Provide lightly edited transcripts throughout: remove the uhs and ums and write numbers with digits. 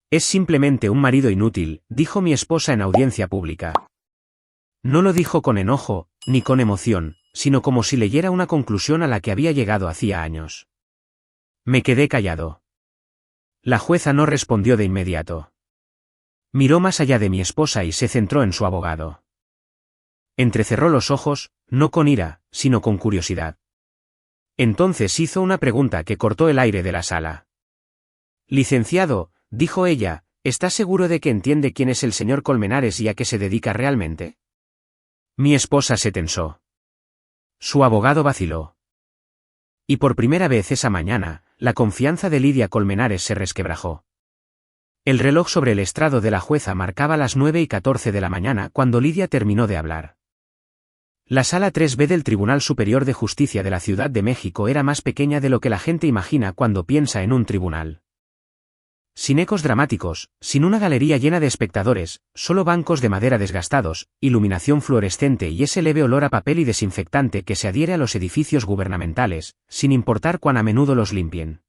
Es simplemente un marido inútil, dijo mi esposa en audiencia pública. No lo dijo con enojo, ni con emoción, sino como si leyera una conclusión a la que había llegado hacía años. Me quedé callado. La jueza no respondió de inmediato. Miró más allá de mi esposa y se centró en su abogado. Entrecerró los ojos, no con ira, sino con curiosidad. Entonces hizo una pregunta que cortó el aire de la sala. Licenciado, dijo ella, ¿está seguro de que entiende quién es el señor Colmenares y a qué se dedica realmente? Mi esposa se tensó. Su abogado vaciló. Y por primera vez esa mañana, la confianza de Lidia Colmenares se resquebrajó. El reloj sobre el estrado de la jueza marcaba las 9:14 de la mañana cuando Lidia terminó de hablar. La sala 3B del Tribunal Superior de Justicia de la Ciudad de México era más pequeña de lo que la gente imagina cuando piensa en un tribunal. Sin ecos dramáticos, sin una galería llena de espectadores, solo bancos de madera desgastados, iluminación fluorescente y ese leve olor a papel y desinfectante que se adhiere a los edificios gubernamentales, sin importar cuán a menudo los limpien.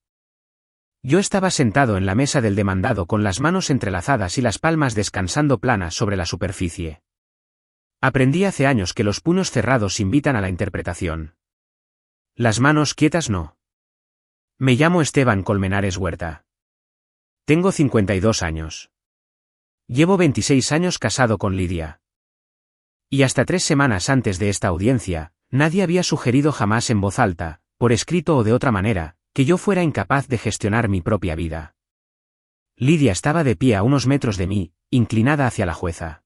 Yo estaba sentado en la mesa del demandado con las manos entrelazadas y las palmas descansando planas sobre la superficie. Aprendí hace años que los puños cerrados invitan a la interpretación. Las manos quietas no. Me llamo Esteban Colmenares Huerta. Tengo 52 años. Llevo 26 años casado con Lidia. Y hasta 3 semanas antes de esta audiencia, nadie había sugerido jamás en voz alta, por escrito o de otra manera, que yo fuera incapaz de gestionar mi propia vida. Lidia estaba de pie a unos metros de mí, inclinada hacia la jueza.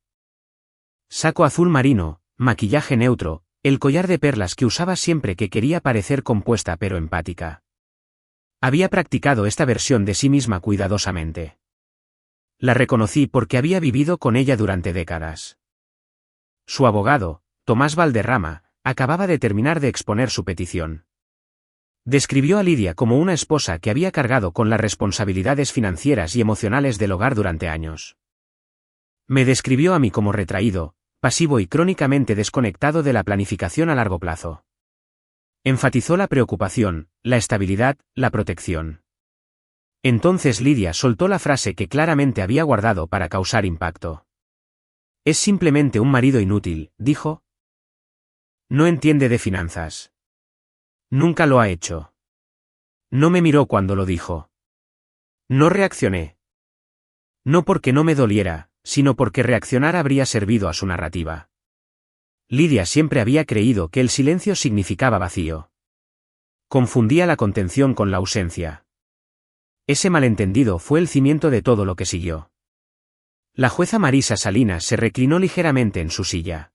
Saco azul marino, maquillaje neutro, el collar de perlas que usaba siempre que quería parecer compuesta pero empática. Había practicado esta versión de sí misma cuidadosamente. La reconocí porque había vivido con ella durante décadas. Su abogado, Tomás Valderrama, acababa de terminar de exponer su petición. Describió a Lidia como una esposa que había cargado con las responsabilidades financieras y emocionales del hogar durante años. Me describió a mí como retraído, pasivo y crónicamente desconectado de la planificación a largo plazo. Enfatizó la preocupación, la estabilidad, la protección. Entonces Lidia soltó la frase que claramente había guardado para causar impacto. Es simplemente un marido inútil, dijo. No entiende de finanzas. Nunca lo ha hecho. No me miró cuando lo dijo. No reaccioné. No porque no me doliera, sino porque reaccionar habría servido a su narrativa. Lidia siempre había creído que el silencio significaba vacío. Confundía la contención con la ausencia. Ese malentendido fue el cimiento de todo lo que siguió. La jueza Marisa Salinas se reclinó ligeramente en su silla.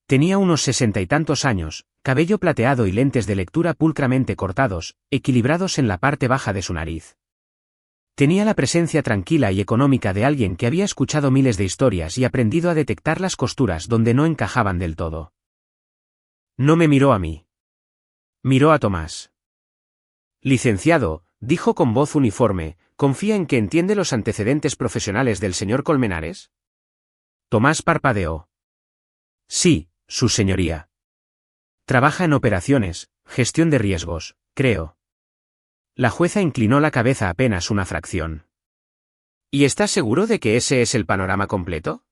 Tenía unos 60 y tantos años, cabello plateado y lentes de lectura pulcramente cortados, equilibrados en la parte baja de su nariz. Tenía la presencia tranquila y económica de alguien que había escuchado miles de historias y aprendido a detectar las costuras donde no encajaban del todo. No me miró a mí. Miró a Tomás. Licenciado, dijo con voz uniforme, ¿confía en que entiende los antecedentes profesionales del señor Colmenares? Tomás parpadeó. Sí, su señoría. Trabaja en operaciones, gestión de riesgos, creo. La jueza inclinó la cabeza apenas una fracción. ¿Y está seguro de que ese es el panorama completo?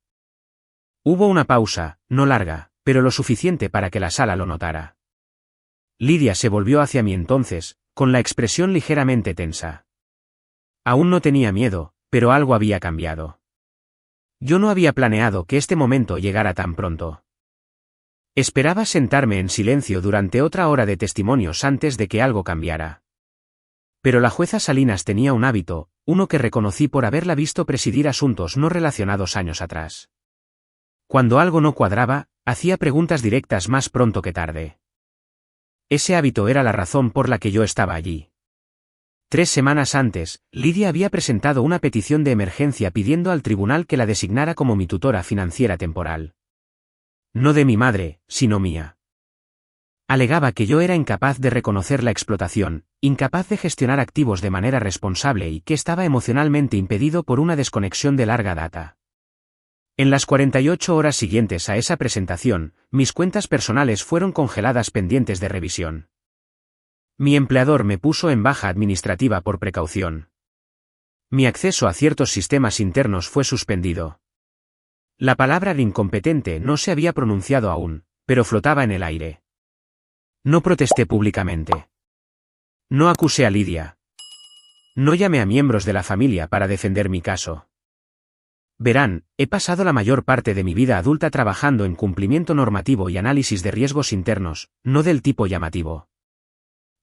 Hubo una pausa, no larga, pero lo suficiente para que la sala lo notara. Lidia se volvió hacia mí entonces, con la expresión ligeramente tensa. Aún no tenía miedo, pero algo había cambiado. Yo no había planeado que este momento llegara tan pronto. Esperaba sentarme en silencio durante otra hora de testimonios antes de que algo cambiara. Pero la jueza Salinas tenía un hábito, uno que reconocí por haberla visto presidir asuntos no relacionados años atrás. Cuando algo no cuadraba, hacía preguntas directas más pronto que tarde. Ese hábito era la razón por la que yo estaba allí. 3 semanas antes, Lidia había presentado una petición de emergencia pidiendo al tribunal que la designara como mi tutora financiera temporal. No de mi madre, sino mía. Alegaba que yo era incapaz de reconocer la explotación, incapaz de gestionar activos de manera responsable y que estaba emocionalmente impedido por una desconexión de larga data. En las 48 horas siguientes a esa presentación, mis cuentas personales fueron congeladas pendientes de revisión. Mi empleador me puso en baja administrativa por precaución. Mi acceso a ciertos sistemas internos fue suspendido. La palabra incompetente no se había pronunciado aún, pero flotaba en el aire. No protesté públicamente. No acusé a Lidia. No llamé a miembros de la familia para defender mi caso. Verán, he pasado la mayor parte de mi vida adulta trabajando en cumplimiento normativo y análisis de riesgos internos, no del tipo llamativo.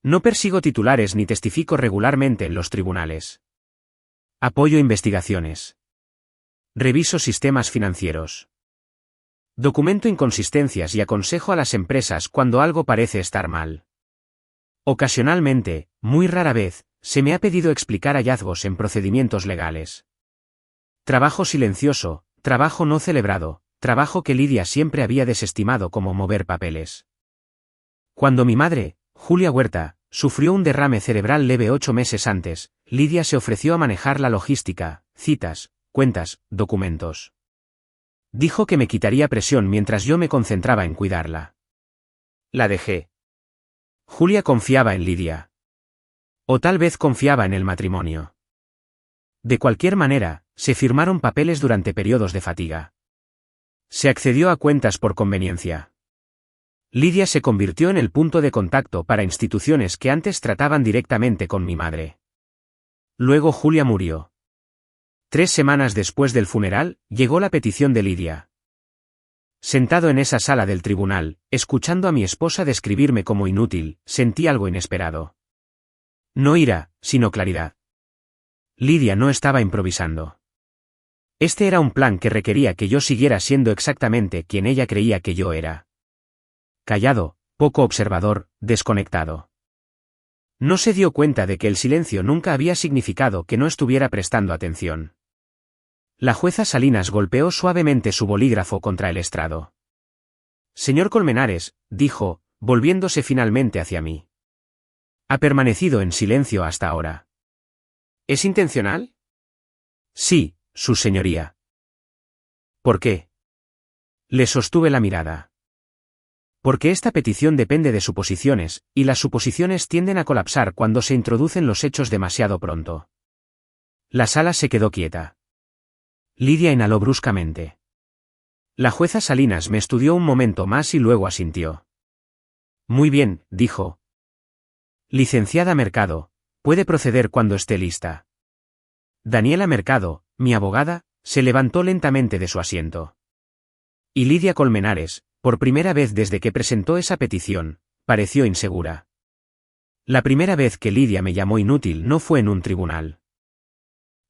No persigo titulares ni testifico regularmente en los tribunales. Apoyo investigaciones. Reviso sistemas financieros. Documento inconsistencias y aconsejo a las empresas cuando algo parece estar mal. Ocasionalmente, muy rara vez, se me ha pedido explicar hallazgos en procedimientos legales. Trabajo silencioso, trabajo no celebrado, trabajo que Lidia siempre había desestimado como mover papeles. Cuando mi madre, Julia Huerta, sufrió un derrame cerebral leve 8 meses antes, Lidia se ofreció a manejar la logística, citas, cuentas, documentos. Dijo que me quitaría presión mientras yo me concentraba en cuidarla. La dejé. Julia confiaba en Lidia. O tal vez confiaba en el matrimonio. De cualquier manera, se firmaron papeles durante periodos de fatiga. Se accedió a cuentas por conveniencia. Lidia se convirtió en el punto de contacto para instituciones que antes trataban directamente con mi madre. Luego Julia murió. 3 semanas después del funeral, llegó la petición de Lidia. Sentado en esa sala del tribunal, escuchando a mi esposa describirme como inútil, sentí algo inesperado. No ira, sino claridad. Lidia no estaba improvisando. Este era un plan que requería que yo siguiera siendo exactamente quien ella creía que yo era. Callado, poco observador, desconectado. No se dio cuenta de que el silencio nunca había significado que no estuviera prestando atención. La jueza Salinas golpeó suavemente su bolígrafo contra el estrado. Señor Colmenares, dijo, volviéndose finalmente hacia mí. Ha permanecido en silencio hasta ahora. ¿Es intencional? Sí, su señoría. ¿Por qué? Le sostuve la mirada. Porque esta petición depende de suposiciones, y las suposiciones tienden a colapsar cuando se introducen los hechos demasiado pronto. La sala se quedó quieta. Lidia inhaló bruscamente. La jueza Salinas me estudió un momento más y luego asintió. Muy bien, dijo. Licenciada Mercado, puede proceder cuando esté lista. Daniela Mercado, mi abogada, se levantó lentamente de su asiento. Y Lidia Colmenares, por primera vez desde que presentó esa petición, pareció insegura. La primera vez que Lidia me llamó inútil no fue en un tribunal.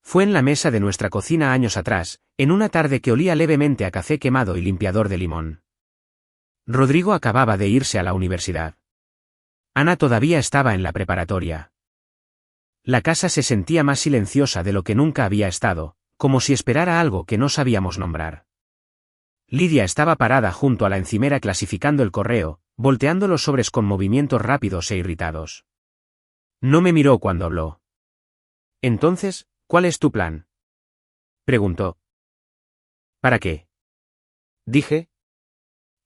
Fue en la mesa de nuestra cocina años atrás, en una tarde que olía levemente a café quemado y limpiador de limón. Rodrigo acababa de irse a la universidad. Ana todavía estaba en la preparatoria. La casa se sentía más silenciosa de lo que nunca había estado, como si esperara algo que no sabíamos nombrar. Lidia estaba parada junto a la encimera clasificando el correo, volteando los sobres con movimientos rápidos e irritados. No me miró cuando habló. Entonces, ¿cuál es tu plan? Preguntó. ¿Para qué? Dije.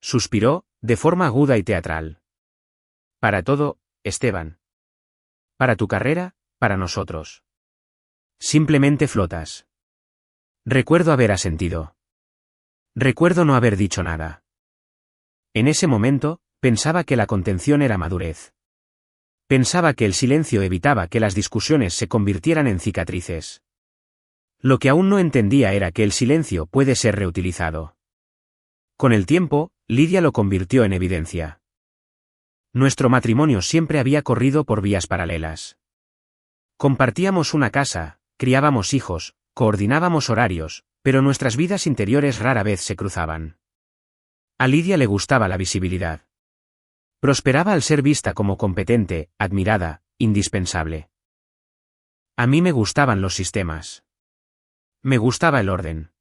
Suspiró, de forma aguda y teatral. Para todo, Esteban. Para tu carrera, para nosotros. Simplemente flotas. Recuerdo haber asentido. Recuerdo no haber dicho nada. En ese momento, pensaba que la contención era madurez. Pensaba que el silencio evitaba que las discusiones se convirtieran en cicatrices. Lo que aún no entendía era que el silencio puede ser reutilizado. Con el tiempo, Lidia lo convirtió en evidencia. Nuestro matrimonio siempre había corrido por vías paralelas. Compartíamos una casa, criábamos hijos, coordinábamos horarios, pero nuestras vidas interiores rara vez se cruzaban. A Lidia le gustaba la visibilidad. Prosperaba al ser vista como competente, admirada, indispensable. A mí me gustaban los sistemas. Me gustaba el orden.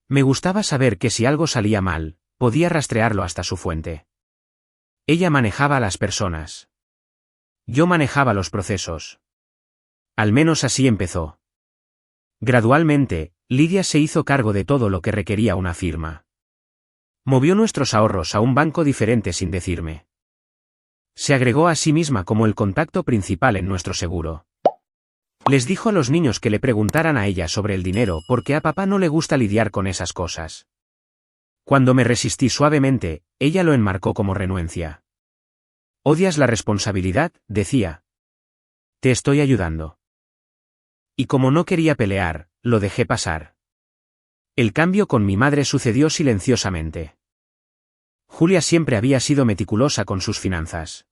Me gustaba saber que si algo salía mal, podía rastrearlo hasta su fuente. Ella manejaba a las personas. Yo manejaba los procesos. Al menos así empezó. Gradualmente, Lidia se hizo cargo de todo lo que requería una firma. Movió nuestros ahorros a un banco diferente sin decirme. Se agregó a sí misma como el contacto principal en nuestro seguro. Les dijo a los niños que le preguntaran a ella sobre el dinero porque a papá no le gusta lidiar con esas cosas. Cuando me resistí suavemente, ella lo enmarcó como renuencia. «¿Odias la responsabilidad?», decía. «Te estoy ayudando». Y como no quería pelear, lo dejé pasar. El cambio con mi madre sucedió silenciosamente. Julia siempre había sido meticulosa con sus finanzas.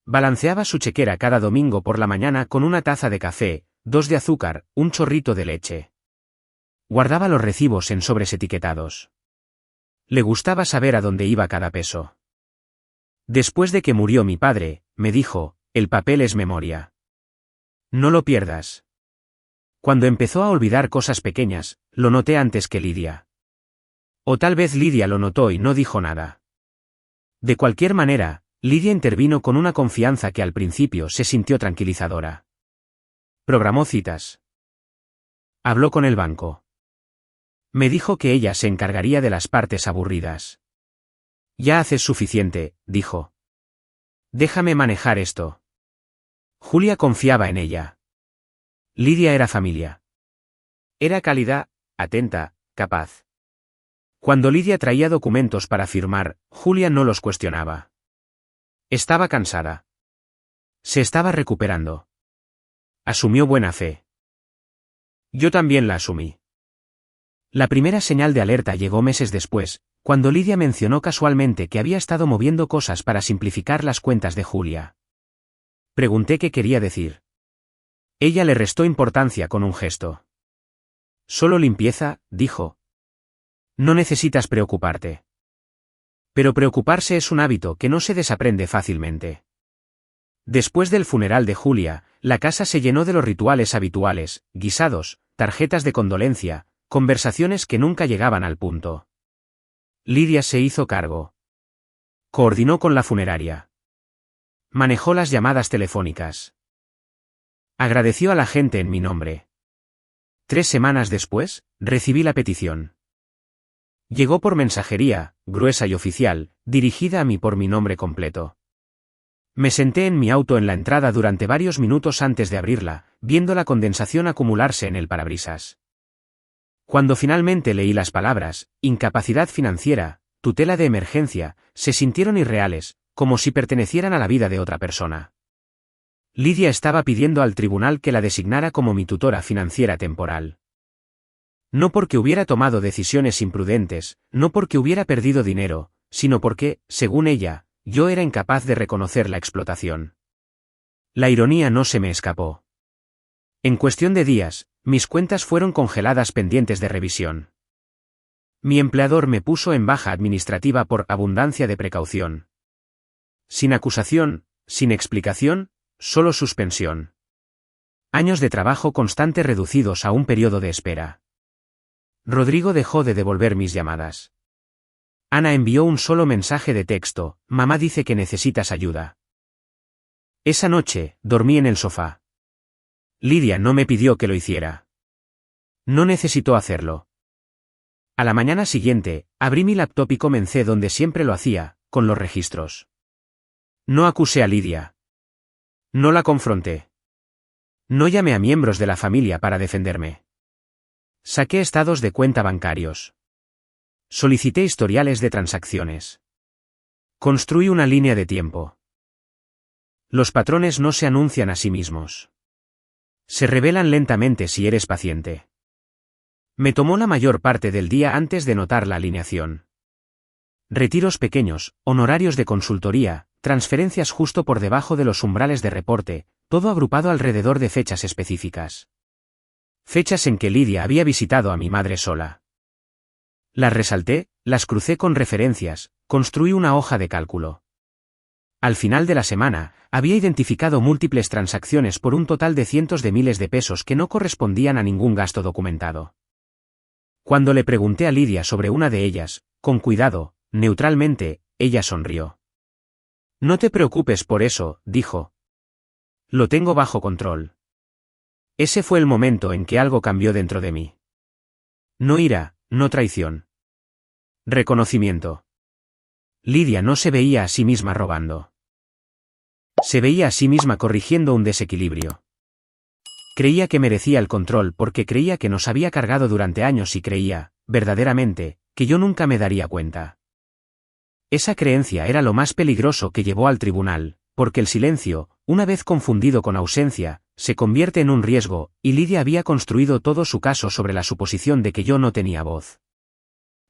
Balanceaba su chequera cada domingo por la mañana con una taza de café, 2 de azúcar, un chorrito de leche. Guardaba los recibos en sobres etiquetados. Le gustaba saber a dónde iba cada peso. Después de que murió mi padre, me dijo, el papel es memoria. No lo pierdas. Cuando empezó a olvidar cosas pequeñas, lo noté antes que Lidia. O tal vez Lidia lo notó y no dijo nada. De cualquier manera, Lidia intervino con una confianza que al principio se sintió tranquilizadora. Programó citas. Habló con el banco. Me dijo que ella se encargaría de las partes aburridas. Ya haces suficiente, dijo. Déjame manejar esto. Julia confiaba en ella. Lidia era familia. Era cálida, atenta, capaz. Cuando Lidia traía documentos para firmar, Julia no los cuestionaba. Estaba cansada. Se estaba recuperando. Asumió buena fe. Yo también la asumí. La primera señal de alerta llegó meses después, cuando Lidia mencionó casualmente que había estado moviendo cosas para simplificar las cuentas de Julia. Pregunté qué quería decir. Ella le restó importancia con un gesto. Solo limpieza, dijo. No necesitas preocuparte. Pero preocuparse es un hábito que no se desaprende fácilmente. Después del funeral de Julia, la casa se llenó de los rituales habituales, guisados, tarjetas de condolencia, conversaciones que nunca llegaban al punto. Lidia se hizo cargo. Coordinó con la funeraria. Manejó las llamadas telefónicas. Agradeció a la gente en mi nombre. 3 semanas después, recibí la petición. Llegó por mensajería, gruesa y oficial, dirigida a mí por mi nombre completo. Me senté en mi auto en la entrada durante varios minutos antes de abrirla, viendo la condensación acumularse en el parabrisas. Cuando finalmente leí las palabras, incapacidad financiera, tutela de emergencia, se sintieron irreales, como si pertenecieran a la vida de otra persona. Lidia estaba pidiendo al tribunal que la designara como mi tutora financiera temporal. No porque hubiera tomado decisiones imprudentes, no porque hubiera perdido dinero, sino porque, según ella, yo era incapaz de reconocer la explotación. La ironía no se me escapó. En cuestión de días, mis cuentas fueron congeladas pendientes de revisión. Mi empleador me puso en baja administrativa por abundancia de precaución. Sin acusación, sin explicación, solo suspensión. Años de trabajo constante reducidos a un periodo de espera. Rodrigo dejó de devolver mis llamadas. Ana envió un solo mensaje de texto: mamá dice que necesitas ayuda. Esa noche, dormí en el sofá. Lidia no me pidió que lo hiciera. No necesitó hacerlo. A la mañana siguiente, abrí mi laptop y comencé donde siempre lo hacía, con los registros. No acusé a Lidia. No la confronté. No llamé a miembros de la familia para defenderme. Saqué estados de cuenta bancarios. Solicité historiales de transacciones. Construí una línea de tiempo. Los patrones no se anuncian a sí mismos. Se revelan lentamente si eres paciente. Me tomó la mayor parte del día antes de notar la alineación. Retiros pequeños, honorarios de consultoría, transferencias justo por debajo de los umbrales de reporte, todo agrupado alrededor de fechas específicas. Fechas en que Lidia había visitado a mi madre sola. Las resalté, las crucé con referencias, construí una hoja de cálculo. Al final de la semana, había identificado múltiples transacciones por un total de cientos de miles de pesos que no correspondían a ningún gasto documentado. Cuando le pregunté a Lidia sobre una de ellas, con cuidado, neutralmente, ella sonrió. No te preocupes por eso, dijo. Lo tengo bajo control. Ese fue el momento en que algo cambió dentro de mí. No ira, no traición. Reconocimiento. Lidia no se veía a sí misma robando. Se veía a sí misma corrigiendo un desequilibrio. Creía que merecía el control porque creía que nos había cargado durante años y creía, verdaderamente, que yo nunca me daría cuenta. Esa creencia era lo más peligroso que llevó al tribunal, porque el silencio, una vez confundido con ausencia, se convierte en un riesgo, y Lidia había construido todo su caso sobre la suposición de que yo no tenía voz.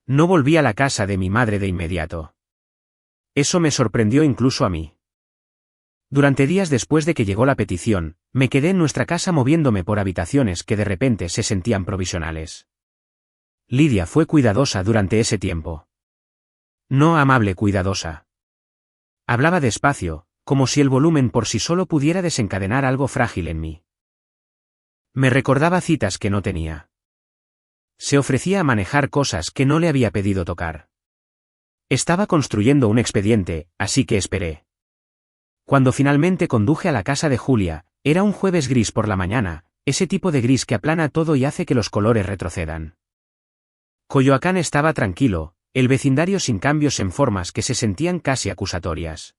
No volví a la casa de mi madre de inmediato. Eso me sorprendió incluso a mí. Durante días después de que llegó la petición, me quedé en nuestra casa moviéndome por habitaciones que de repente se sentían provisionales. Lidia fue cuidadosa durante ese tiempo. No amable cuidadosa. Hablaba despacio, como si el volumen por sí solo pudiera desencadenar algo frágil en mí. Me recordaba citas que no tenía. Se ofrecía a manejar cosas que no le había pedido tocar. Estaba construyendo un expediente, así que esperé. Cuando finalmente conduje a la casa de Julia, era un jueves gris por la mañana, ese tipo de gris que aplana todo y hace que los colores retrocedan. Coyoacán estaba tranquilo, el vecindario sin cambios en formas que se sentían casi acusatorias.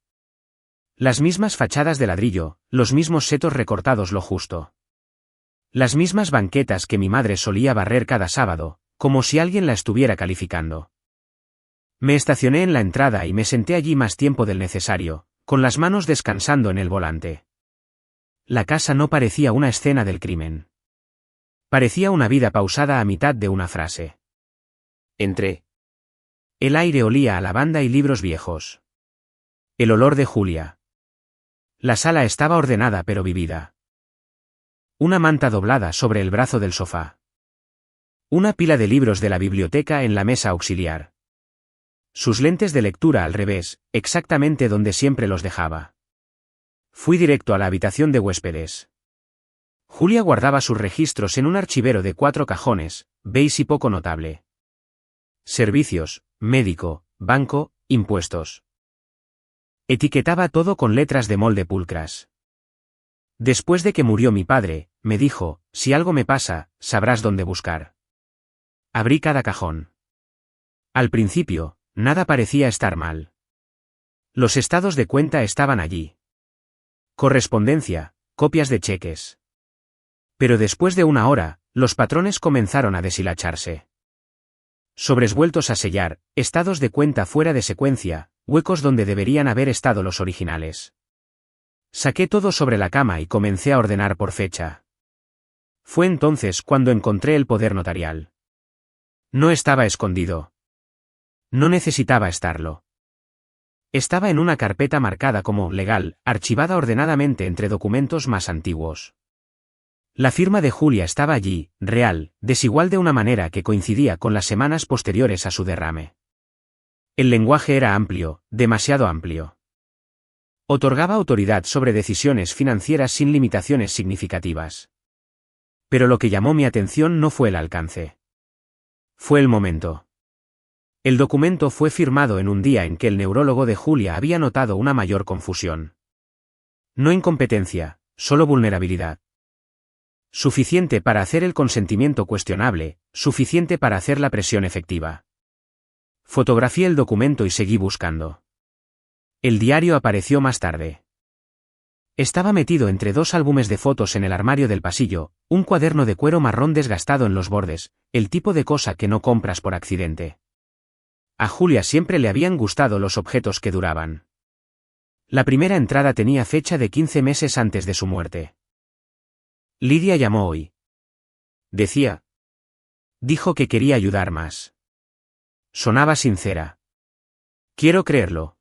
Las mismas fachadas de ladrillo, los mismos setos recortados lo justo. Las mismas banquetas que mi madre solía barrer cada sábado, como si alguien la estuviera calificando. Me estacioné en la entrada y me senté allí más tiempo del necesario, con las manos descansando en el volante. La casa no parecía una escena del crimen. Parecía una vida pausada a mitad de una frase. Entré. El aire olía a lavanda y libros viejos. El olor de Julia. La sala estaba ordenada pero vivida. Una manta doblada sobre el brazo del sofá. Una pila de libros de la biblioteca en la mesa auxiliar. Sus lentes de lectura al revés, exactamente donde siempre los dejaba. Fui directo a la habitación de huéspedes. Julia guardaba sus registros en un archivero de 4 cajones, beige y poco notable. Servicios, médico, banco, impuestos. Etiquetaba todo con letras de molde pulcras. Después de que murió mi padre, me dijo, si algo me pasa, sabrás dónde buscar. Abrí cada cajón. Al principio, nada parecía estar mal. Los estados de cuenta estaban allí. Correspondencia, copias de cheques. Pero después de una hora, los patrones comenzaron a deshilacharse. Sobres vueltos a sellar, estados de cuenta fuera de secuencia, huecos donde deberían haber estado los originales. Saqué todo sobre la cama y comencé a ordenar por fecha. Fue entonces cuando encontré el poder notarial. No estaba escondido. No necesitaba estarlo. Estaba en una carpeta marcada como legal, archivada ordenadamente entre documentos más antiguos. La firma de Julia estaba allí, real, desigual de una manera que coincidía con las semanas posteriores a su derrame. El lenguaje era amplio, demasiado amplio. Otorgaba autoridad sobre decisiones financieras sin limitaciones significativas. Pero lo que llamó mi atención no fue el alcance. Fue el momento. El documento fue firmado en un día en que el neurólogo de Julia había notado una mayor confusión. No incompetencia, solo vulnerabilidad. Suficiente para hacer el consentimiento cuestionable, suficiente para hacer la presión efectiva. Fotografié el documento y seguí buscando. El diario apareció más tarde. Estaba metido entre 2 álbumes de fotos en el armario del pasillo, un cuaderno de cuero marrón desgastado en los bordes, el tipo de cosa que no compras por accidente. A Julia siempre le habían gustado los objetos que duraban. La primera entrada tenía fecha de 15 meses antes de su muerte. Lidia llamó hoy. Decía. Dijo que quería ayudar más. Sonaba sincera. Quiero creerlo.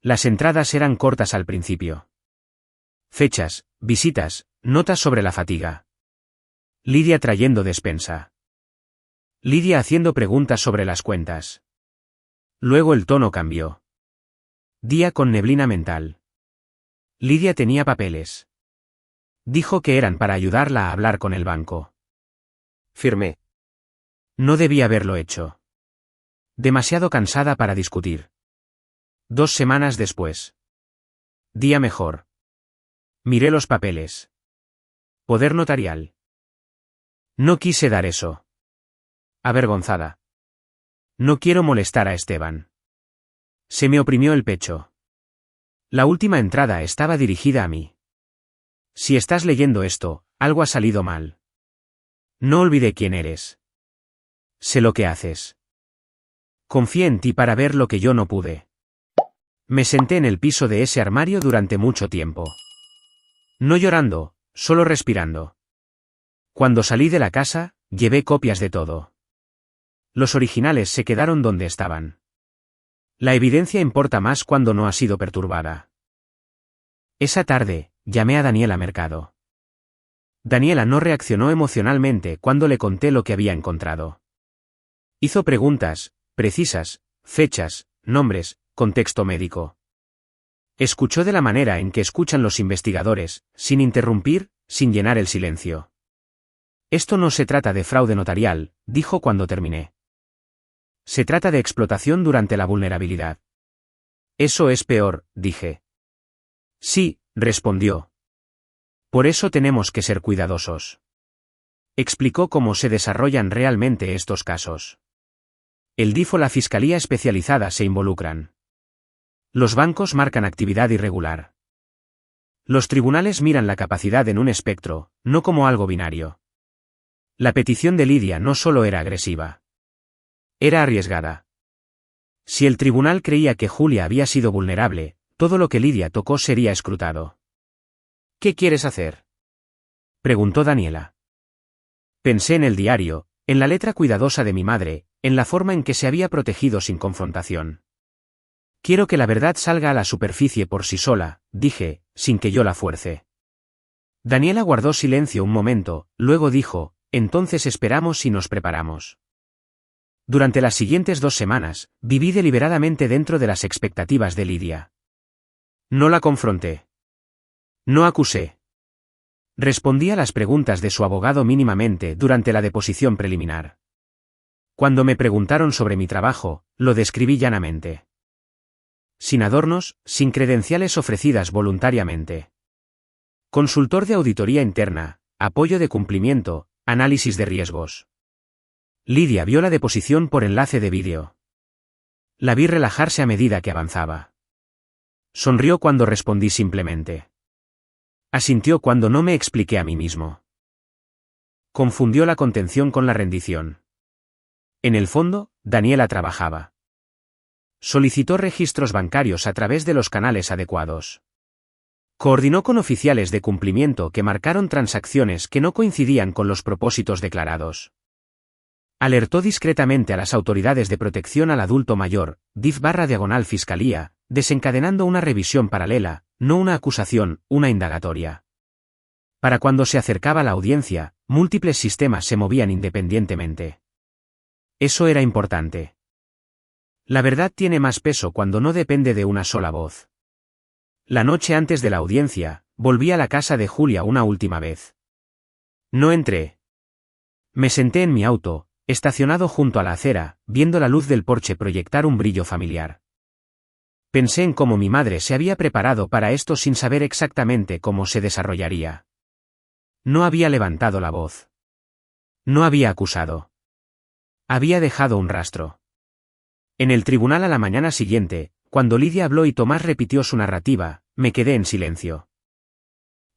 Las entradas eran cortas al principio. Fechas, visitas, notas sobre la fatiga. Lidia trayendo despensa. Lidia haciendo preguntas sobre las cuentas. Luego el tono cambió. Día con neblina mental. Lidia tenía papeles. Dijo que eran para ayudarla a hablar con el banco. Firmé. No debía haberlo hecho. Demasiado cansada para discutir. 2 semanas después. Día mejor. Miré los papeles. Poder notarial. No quise dar eso. Avergonzada. No quiero molestar a Esteban. Se me oprimió el pecho. La última entrada estaba dirigida a mí. Si estás leyendo esto, algo ha salido mal. No olvidé quién eres. Sé lo que haces. Confié en ti para ver lo que yo no pude. Me senté en el piso de ese armario durante mucho tiempo. No llorando, solo respirando. Cuando salí de la casa, llevé copias de todo. Los originales se quedaron donde estaban. La evidencia importa más cuando no ha sido perturbada. Esa tarde, llamé a Daniela Mercado. Daniela no reaccionó emocionalmente cuando le conté lo que había encontrado. Hizo preguntas, precisas, fechas, nombres, contexto médico. Escuchó de la manera en que escuchan los investigadores, sin interrumpir, sin llenar el silencio. Esto no se trata de fraude notarial, dijo cuando terminé. Se trata de explotación durante la vulnerabilidad. Eso es peor, dije. Sí, respondió. Por eso tenemos que ser cuidadosos. Explicó cómo se desarrollan realmente estos casos. El DIF o la Fiscalía Especializada se involucran. Los bancos marcan actividad irregular. Los tribunales miran la capacidad en un espectro, no como algo binario. La petición de Lidia no solo era agresiva. Era arriesgada. Si el tribunal creía que Julia había sido vulnerable, todo lo que Lidia tocó sería escrutado. ¿Qué quieres hacer?, preguntó Daniela. Pensé en el diario, en la letra cuidadosa de mi madre, en la forma en que se había protegido sin confrontación. Quiero que la verdad salga a la superficie por sí sola, dije, sin que yo la fuerce. Daniela guardó silencio un momento, luego dijo, entonces esperamos y nos preparamos. Durante las siguientes 2 semanas, viví deliberadamente dentro de las expectativas de Lidia. No la confronté. No acusé. Respondí a las preguntas de su abogado mínimamente durante la deposición preliminar. Cuando me preguntaron sobre mi trabajo, lo describí llanamente. Sin adornos, sin credenciales ofrecidas voluntariamente. Consultor de auditoría interna, apoyo de cumplimiento, análisis de riesgos. Lidia vio la deposición por enlace de vídeo. La vi relajarse a medida que avanzaba. Sonrió cuando respondí simplemente. Asintió cuando no me expliqué a mí mismo. Confundió la contención con la rendición. En el fondo, Daniela trabajaba. Solicitó registros bancarios a través de los canales adecuados. Coordinó con oficiales de cumplimiento que marcaron transacciones que no coincidían con los propósitos declarados. Alertó discretamente a las autoridades de protección al adulto mayor, DIF/Fiscalía, desencadenando una revisión paralela, no una acusación, una indagatoria. Para cuando se acercaba la audiencia, múltiples sistemas se movían independientemente. Eso era importante. La verdad tiene más peso cuando no depende de una sola voz. La noche antes de la audiencia, volví a la casa de Julia una última vez. No entré. Me senté en mi auto, estacionado junto a la acera, viendo la luz del porche proyectar un brillo familiar. Pensé en cómo mi madre se había preparado para esto sin saber exactamente cómo se desarrollaría. No había levantado la voz. No había acusado. Había dejado un rastro. En el tribunal a la mañana siguiente, cuando Lidia habló y Tomás repitió su narrativa, me quedé en silencio.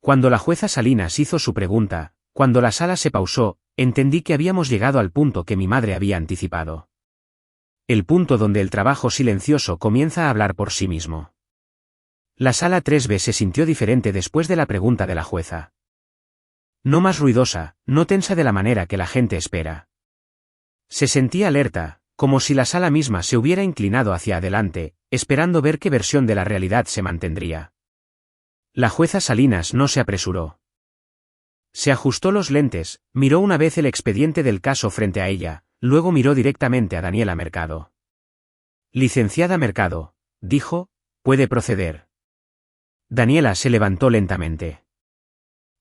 Cuando la jueza Salinas hizo su pregunta, cuando la sala se pausó, entendí que habíamos llegado al punto que mi madre había anticipado. El punto donde el trabajo silencioso comienza a hablar por sí mismo. La sala 3B se sintió diferente después de la pregunta de la jueza. No más ruidosa, no tensa de la manera que la gente espera. Se sentía alerta, como si la sala misma se hubiera inclinado hacia adelante, esperando ver qué versión de la realidad se mantendría. La jueza Salinas no se apresuró. Se ajustó los lentes, miró una vez el expediente del caso frente a ella, luego miró directamente a Daniela Mercado. Licenciada Mercado, dijo, puede proceder. Daniela se levantó lentamente.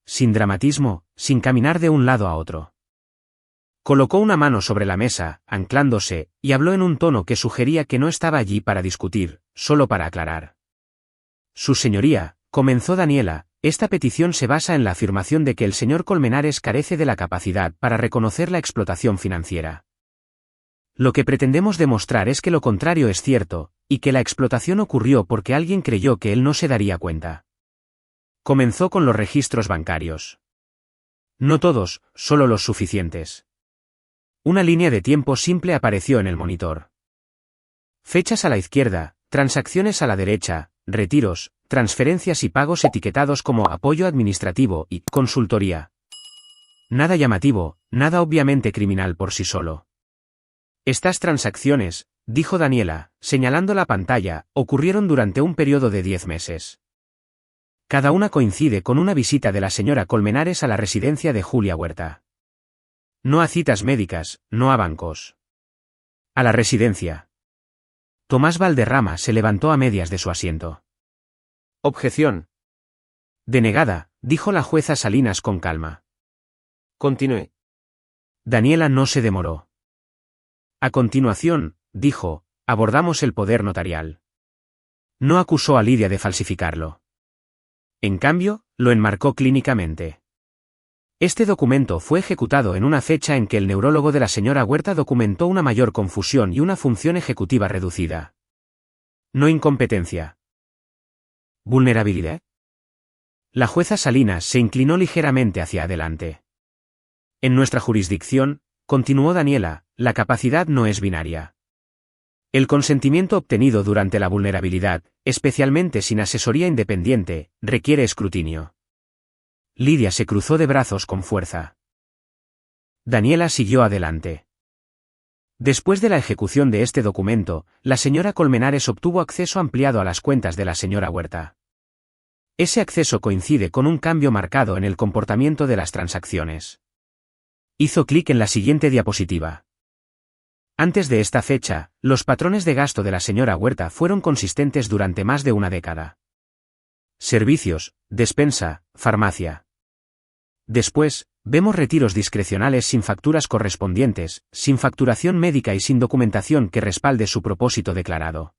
Sin dramatismo, sin caminar de un lado a otro. Colocó una mano sobre la mesa, anclándose, y habló en un tono que sugería que no estaba allí para discutir, solo para aclarar. Su señoría, comenzó Daniela, esta petición se basa en la afirmación de que el señor Colmenares carece de la capacidad para reconocer la explotación financiera. Lo que pretendemos demostrar es que lo contrario es cierto, y que la explotación ocurrió porque alguien creyó que él no se daría cuenta. Comenzó con los registros bancarios. No todos, solo los suficientes. Una línea de tiempo simple apareció en el monitor. Fechas a la izquierda, transacciones a la derecha, retiros, transferencias y pagos etiquetados como apoyo administrativo y consultoría. Nada llamativo, nada obviamente criminal por sí solo. Estas transacciones, dijo Daniela, señalando la pantalla, ocurrieron durante un periodo de 10 meses. Cada una coincide con una visita de la señora Colmenares a la residencia de Julia Huerta. No a citas médicas, no a bancos. A la residencia. Tomás Valderrama se levantó a medias de su asiento. Objeción. Denegada, dijo la jueza Salinas con calma. Continúe. Daniela no se demoró. A continuación, dijo, abordamos el poder notarial. No acusó a Lidia de falsificarlo. En cambio, lo enmarcó clínicamente. Este documento fue ejecutado en una fecha en que el neurólogo de la señora Huerta documentó una mayor confusión y una función ejecutiva reducida. No incompetencia. ¿Vulnerabilidad? La jueza Salinas se inclinó ligeramente hacia adelante. En nuestra jurisdicción, continuó Daniela, la capacidad no es binaria. El consentimiento obtenido durante la vulnerabilidad, especialmente sin asesoría independiente, requiere escrutinio. Lidia se cruzó de brazos con fuerza. Daniela siguió adelante. Después de la ejecución de este documento, la señora Colmenares obtuvo acceso ampliado a las cuentas de la señora Huerta. Ese acceso coincide con un cambio marcado en el comportamiento de las transacciones. Hizo clic en la siguiente diapositiva. Antes de esta fecha, los patrones de gasto de la señora Huerta fueron consistentes durante más de una década. Servicios, despensa, farmacia. Después, vemos retiros discrecionales sin facturas correspondientes, sin facturación médica y sin documentación que respalde su propósito declarado.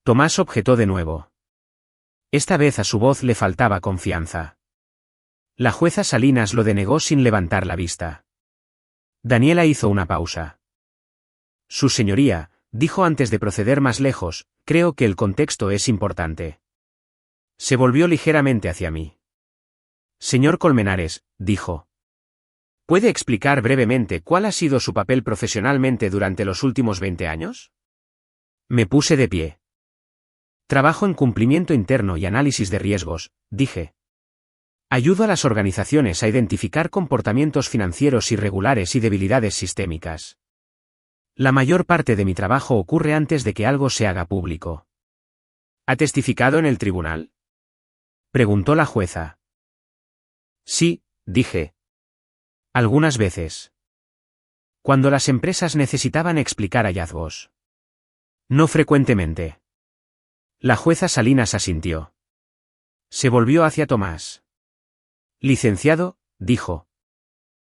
Tomás objetó de nuevo. Esta vez a su voz le faltaba confianza. La jueza Salinas lo denegó sin levantar la vista. Daniela hizo una pausa. Su señoría, dijo antes de proceder más lejos, creo que el contexto es importante. Se volvió ligeramente hacia mí. Señor Colmenares, dijo. ¿Puede explicar brevemente cuál ha sido su papel profesionalmente durante los últimos 20 años? Me puse de pie. Trabajo en cumplimiento interno y análisis de riesgos, dije. Ayudo a las organizaciones a identificar comportamientos financieros irregulares y debilidades sistémicas. La mayor parte de mi trabajo ocurre antes de que algo se haga público. ¿Ha testificado en el tribunal? Preguntó la jueza. Sí, dije. Algunas veces. Cuando las empresas necesitaban explicar hallazgos. No frecuentemente. La jueza Salinas asintió. Se volvió hacia Tomás. Licenciado, dijo.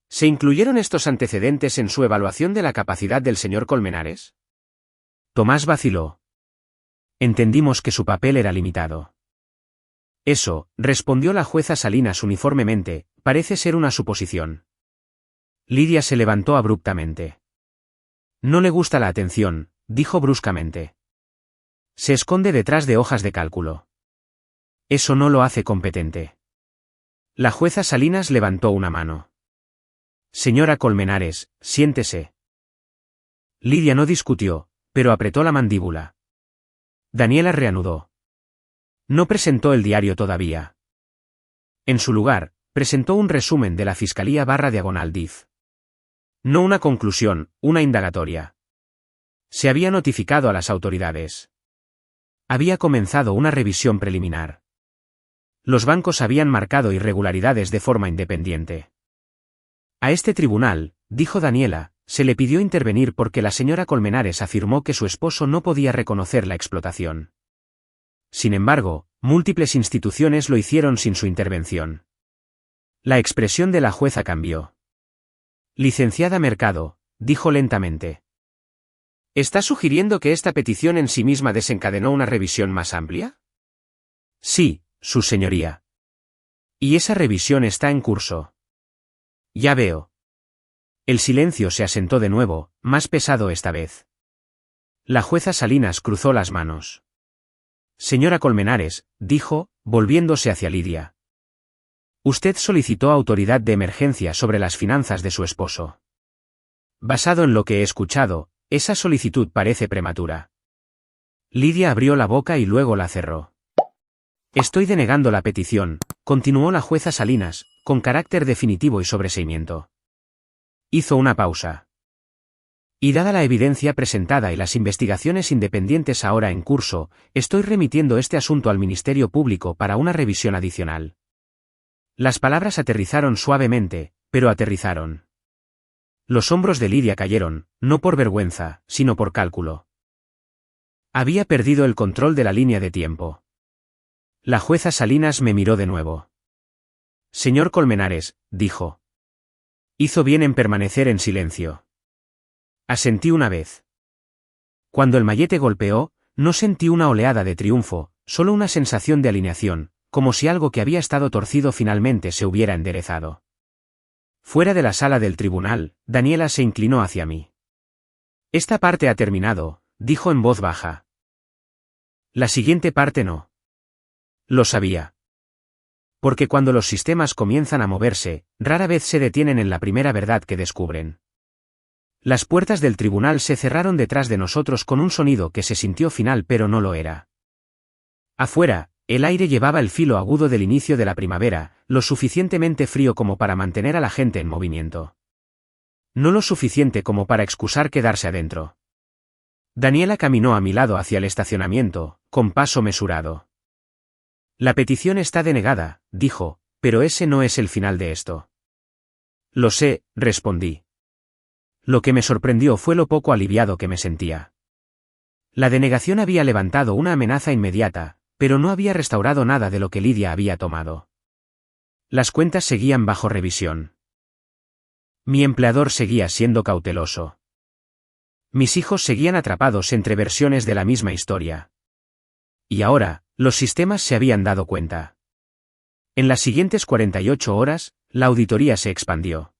¿Se incluyeron estos antecedentes en su evaluación de la capacidad del señor Colmenares? Tomás vaciló. Entendimos que su papel era limitado. Eso, respondió la jueza Salinas uniformemente, parece ser una suposición. Lidia se levantó abruptamente. No le gusta la atención, dijo bruscamente. Se esconde detrás de hojas de cálculo. Eso no lo hace competente. La jueza Salinas levantó una mano. Señora Colmenares, siéntese. Lidia no discutió, pero apretó la mandíbula. Daniela reanudó. No presentó el diario todavía. En su lugar, presentó un resumen de la Fiscalía /DIF. No una conclusión, una indagatoria. Se había notificado a las autoridades. Había comenzado una revisión preliminar. Los bancos habían marcado irregularidades de forma independiente. A este tribunal, dijo Daniela, se le pidió intervenir porque la señora Colmenares afirmó que su esposo no podía reconocer la explotación. Sin embargo, múltiples instituciones lo hicieron sin su intervención. La expresión de la jueza cambió. Licenciada Mercado, dijo lentamente. ¿Está sugiriendo que esta petición en sí misma desencadenó una revisión más amplia? Sí, su señoría. Y esa revisión está en curso. Ya veo. El silencio se asentó de nuevo, más pesado esta vez. La jueza Salinas cruzó las manos. Señora Colmenares, dijo, volviéndose hacia Lidia. Usted solicitó autoridad de emergencia sobre las finanzas de su esposo. Basado en lo que he escuchado, esa solicitud parece prematura. Lidia abrió la boca y luego la cerró. Estoy denegando la petición, continuó la jueza Salinas, con carácter definitivo y sobreseimiento. Hizo una pausa. Y dada la evidencia presentada y las investigaciones independientes ahora en curso, estoy remitiendo este asunto al Ministerio Público para una revisión adicional. Las palabras aterrizaron suavemente, pero aterrizaron. Los hombros de Lidia cayeron, no por vergüenza, sino por cálculo. Había perdido el control de la línea de tiempo. La jueza Salinas me miró de nuevo. Señor Colmenares, dijo. Hizo bien en permanecer en silencio. Asentí una vez. Cuando el mallete golpeó, no sentí una oleada de triunfo, solo una sensación de alineación, como si algo que había estado torcido finalmente se hubiera enderezado. Fuera de la sala del tribunal, Daniela se inclinó hacia mí. Esta parte ha terminado, dijo en voz baja. La siguiente parte no. Lo sabía. Porque cuando los sistemas comienzan a moverse, rara vez se detienen en la primera verdad que descubren. Las puertas del tribunal se cerraron detrás de nosotros con un sonido que se sintió final pero no lo era. Afuera, el aire llevaba el filo agudo del inicio de la primavera, lo suficientemente frío como para mantener a la gente en movimiento. No lo suficiente como para excusar quedarse adentro. Daniela caminó a mi lado hacia el estacionamiento, con paso mesurado. La petición está denegada, dijo, pero ese no es el final de esto. Lo sé, respondí. Lo que me sorprendió fue lo poco aliviado que me sentía. La denegación había levantado una amenaza inmediata, pero no había restaurado nada de lo que Lidia había tomado. Las cuentas seguían bajo revisión. Mi empleador seguía siendo cauteloso. Mis hijos seguían atrapados entre versiones de la misma historia. Y ahora, los sistemas se habían dado cuenta. En las siguientes 48 horas, la auditoría se expandió.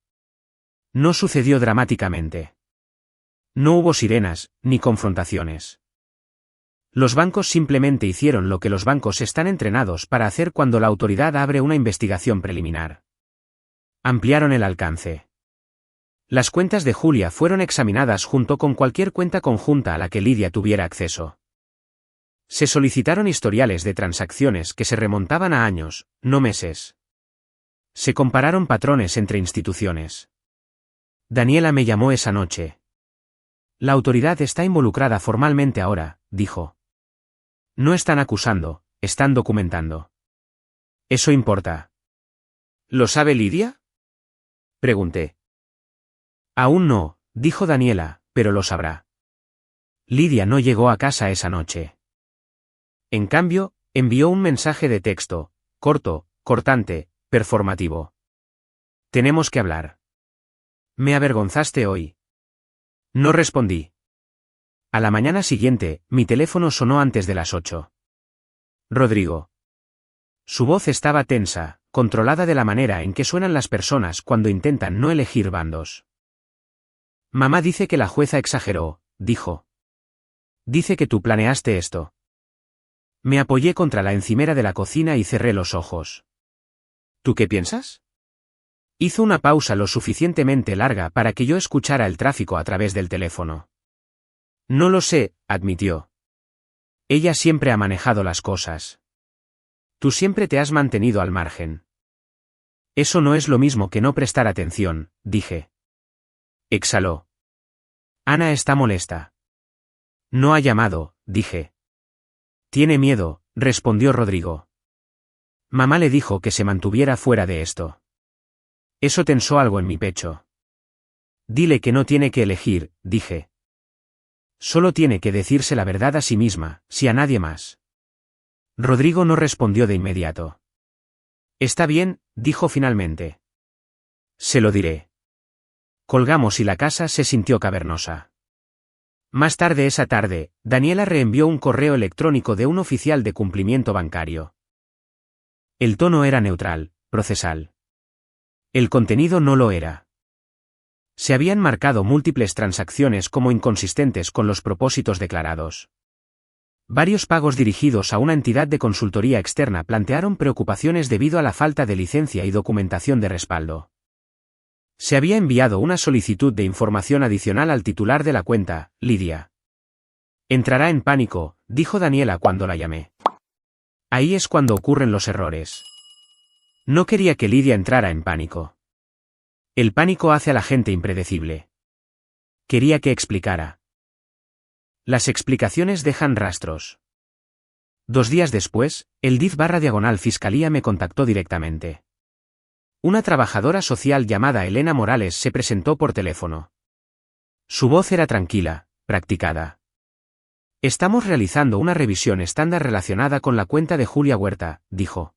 No sucedió dramáticamente. No hubo sirenas, ni confrontaciones. Los bancos simplemente hicieron lo que los bancos están entrenados para hacer cuando la autoridad abre una investigación preliminar. Ampliaron el alcance. Las cuentas de Julia fueron examinadas junto con cualquier cuenta conjunta a la que Lidia tuviera acceso. Se solicitaron historiales de transacciones que se remontaban a años, no meses. Se compararon patrones entre instituciones. Daniela me llamó esa noche. La autoridad está involucrada formalmente ahora, dijo. No están acusando, están documentando. Eso importa. ¿Lo sabe Lidia? Pregunté. Aún no, dijo Daniela, pero lo sabrá. Lidia no llegó a casa esa noche. En cambio, envió un mensaje de texto, corto, cortante, performativo. Tenemos que hablar. Me avergonzaste hoy. No respondí. A la mañana siguiente, mi teléfono sonó antes de las 8. Rodrigo. Su voz estaba tensa, controlada de la manera en que suenan las personas cuando intentan no elegir bandos. Mamá dice que la jueza exageró, dijo. Dice que tú planeaste esto. Me apoyé contra la encimera de la cocina y cerré los ojos. ¿Tú qué piensas? Hizo una pausa lo suficientemente larga para que yo escuchara el tráfico a través del teléfono. No lo sé, admitió. Ella siempre ha manejado las cosas. Tú siempre te has mantenido al margen. Eso no es lo mismo que no prestar atención, dije. Exhaló. Ana está molesta. No ha llamado, dije. Tiene miedo, respondió Rodrigo. Mamá le dijo que se mantuviera fuera de esto. Eso tensó algo en mi pecho. Dile que no tiene que elegir, dije. Solo tiene que decirse la verdad a sí misma, si a nadie más. Rodrigo no respondió de inmediato. Está bien, dijo finalmente. Se lo diré. Colgamos y la casa se sintió cavernosa. Más tarde esa tarde, Daniela reenvió un correo electrónico de un oficial de cumplimiento bancario. El tono era neutral, procesal. El contenido no lo era. Se habían marcado múltiples transacciones como inconsistentes con los propósitos declarados. Varios pagos dirigidos a una entidad de consultoría externa plantearon preocupaciones debido a la falta de licencia y documentación de respaldo. Se había enviado una solicitud de información adicional al titular de la cuenta, Lidia. Entrará en pánico, dijo Daniela cuando la llamé. Ahí es cuando ocurren los errores. No quería que Lidia entrara en pánico. El pánico hace a la gente impredecible. Quería que explicara. Las explicaciones dejan rastros. 2 días después, el DIF/Fiscalía me contactó directamente. Una trabajadora social llamada Elena Morales se presentó por teléfono. Su voz era tranquila, practicada. Estamos realizando una revisión estándar relacionada con la cuenta de Julia Huerta, dijo.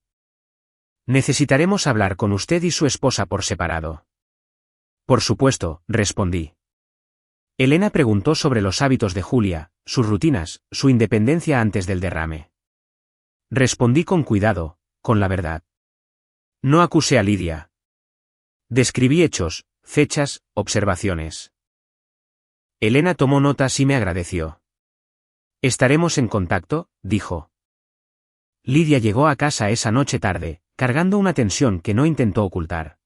Necesitaremos hablar con usted y su esposa por separado. Por supuesto, respondí. Elena preguntó sobre los hábitos de Julia, sus rutinas, su independencia antes del derrame. Respondí con cuidado, con la verdad. No acusé a Lidia. Describí hechos, fechas, observaciones. Elena tomó notas y me agradeció. Estaremos en contacto, dijo. Lidia llegó a casa esa noche tarde, cargando una tensión que no intentó ocultar.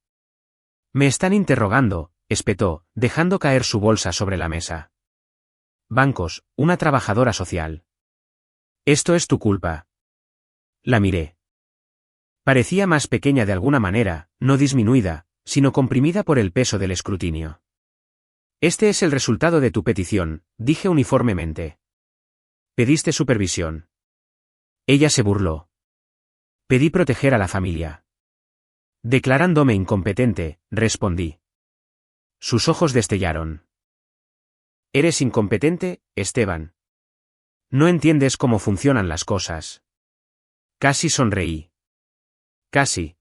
Me están interrogando, espetó, dejando caer su bolsa sobre la mesa. Bancos, una trabajadora social. Esto es tu culpa. La miré. Parecía más pequeña de alguna manera, no disminuida, sino comprimida por el peso del escrutinio. Este es el resultado de tu petición, dije uniformemente. Pediste supervisión. Ella se burló. Pedí proteger a la familia. Declarándome incompetente, respondí. Sus ojos destellaron. Eres incompetente, Esteban. No entiendes cómo funcionan las cosas. Casi sonreí. Casi.